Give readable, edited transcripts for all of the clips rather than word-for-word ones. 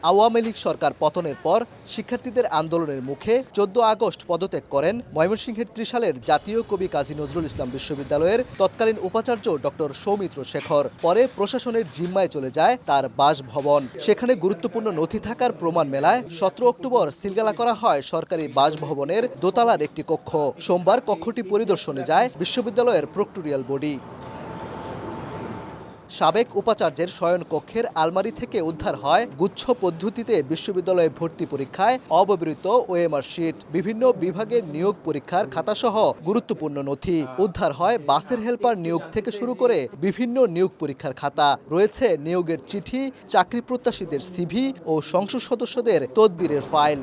আওয়ামী লীগ সরকার পতনের পর শিক্ষার্থীদের আন্দোলনের মুখে 14 আগস্ট পদত্যাগ করেন ময়মনসিংহের ত্রিশালের জাতীয় কবি কাজী নজরুল ইসলাম বিশ্ববিদ্যালয়ের তৎকালীন উপাচার্য ডক্টর সৌমিত্র শেখর। পরে প্রশাসনের জিম্মায় চলে যায় তার বাসভবন। সেখানে গুরুত্বপূর্ণ নথি থাকার প্রমাণ মেলায় 17 অক্টোবর সিলগালা করা হয় সরকারি বাসভবনের দোতলার একটি কক্ষ। সোমবার কক্ষটি পরিদর্শনে যায় বিশ্ববিদ্যালয়ের প্রক্টোরিয়াল বডি। সাবেক উপাচার্যের শয়নকক্ষের আলমারি থেকে উদ্ধার হয় গুচ্ছ পদ্ধতিতে বিশ্ববিদ্যালয়ে ভর্তি পরীক্ষায় অব্যবহৃত ওএমআর শিট, বিভিন্ন বিভাগের নিয়োগ পরীক্ষার খাতাসহ গুরুত্বপূর্ণ নথি। উদ্ধার হয় বাসের হেলপার নিয়োগ থেকে শুরু করে বিভিন্ন নিয়োগ পরীক্ষার খাতা। রয়েছে নিয়োগের চিঠি, চাকরি প্রত্যাশীদের সিভি ও সংসদ সদস্যদের তদবিরের ফাইল।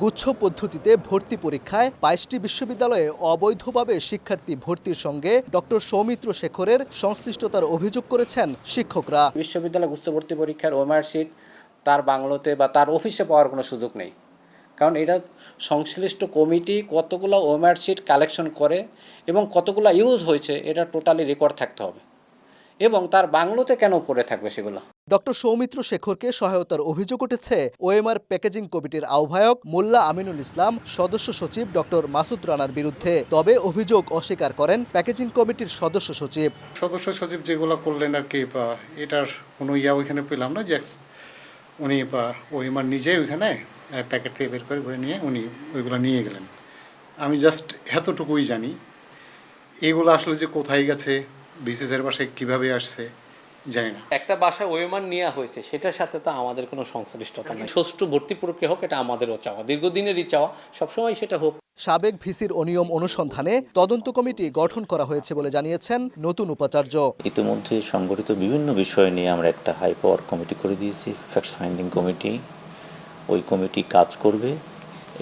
গুচ্ছ পদ্ধতিতে ভর্তি পরীক্ষায় 22টি বিশ্ববিদ্যালয়ে অবৈধভাবে শিক্ষার্থী ভর্তির সঙ্গে ডক্টর সৌমিত্র শেখরের সংশ্লিষ্টতার অভিযোগ করেছেন শিক্ষকরা। বিশ্ববিদ্যালয় গুচ্ছ ভর্তি পরীক্ষার ওএমআর শিট তার বাংলোতে বা তার অফিসে পাওয়ার কোনো সুযোগ নেই, কারণ এটা সংশ্লিষ্ট কমিটি কতগুলো ওএমআর শিট কালেকশন করে এবং কতগুলো ইউজ হয়েছে এটা টোটালি রেকর্ড থাকতে হবে, এবং তার বাংলোতে কেন পড়ে থাকবে সেগুলো। ডক্টর সৌমিত্র শেখরকে সহায়তার অভিযোগ উঠেছে ওএমআর প্যাকেজিং কমিটির আহ্বায়ক মোল্লা আমিনুল ইসলাম, সদস্য সচিব ডক্টর মাসুদ রানার বিরুদ্ধে। তবে অভিযোগ অস্বীকার করেন প্যাকেজিং কমিটির সদস্য সচিব। যেগুলো করলেন আর কি, এটার কোনো ওইখানে পেলাম না যে উনি ওএমআর নিজে ওইখানে প্যাকেট থেকে বের করে নিয়ে উনি ওইগুলো নিয়ে গেলেন। আমি জাস্ট এতটুকুই জানি, এগুলো আসলে যে কোথায় গেছে, বিসিএসের বাসায় কীভাবে আসছে জানি না। একটা বাসায় ওএমআর নেওয়া হয়েছে, সেটার সাথে তো আমাদের কোনো সংশ্লিষ্টতা নেই। সুষ্ঠু ভর্তি প্রক্রিয়া হোক, এটা আমাদেরও চাওয়া, দীর্ঘদিনেরই চাওয়া, সবসময় সেটা হোক। সাবেক ভিসির অনিয়ম অনুসন্ধানে তদন্ত কমিটি গঠন করা হয়েছে বলে জানিয়েছেন নতুন উপাচার্য। ইতিমধ্যে সংগঠিত বিভিন্ন বিষয় নিয়ে আমরা একটা হাই পাওয়ার কমিটি করে দিয়েছি, ফ্যাক্টস ফাইন্ডিং কমিটি। ওই কমিটি কাজ করবে,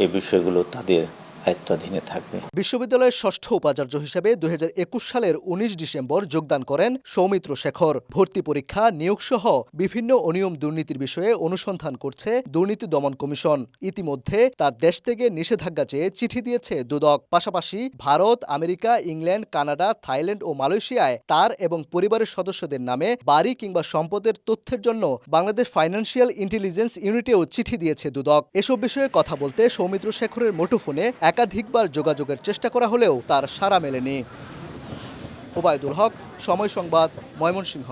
এই বিষয়গুলো তাদের আয়ত্তাধীনে থাকবে। বিশ্ববিদ্যালয়ের ষষ্ঠ উপাচার্য হিসেবে 2021 সালের 19 ডিসেম্বর যোগদান করেন সৌমিত্র শেখর। ভর্তি পরীক্ষা, নিয়োগ সহ বিভিন্ন অনিয়ম দুর্নীতির বিষয়ে অনুসন্ধান করছে দুর্নীতি দমন কমিশন। ইতিমধ্যে তার দেশ থেকে নিষেধাজ্ঞা চেয়ে চিঠি দিয়েছে দুদক। পাশাপাশি Bharat, America, England, Canada, Thailand ও মালয়েশিয়ায় তার এবং পরিবারের সদস্যদের নামে বাড়ি কিংবা সম্পদের তথ্যের জন্য বাংলাদেশ ফাইন্যান্সিয়াল ইন্টেলিজেন্স ইউনিটেও চিঠি দিয়েছে দুদক। এসব বিষয়ে কথা বলতে সৌমিত্র শেখরের মুঠোফোনে একাধিকবার যোগাযোগের চেষ্টা করা হলেও তার সাড়া মেলেনি। ওবায়দুল হক, সময় সংবাদ, ময়মনসিংহ।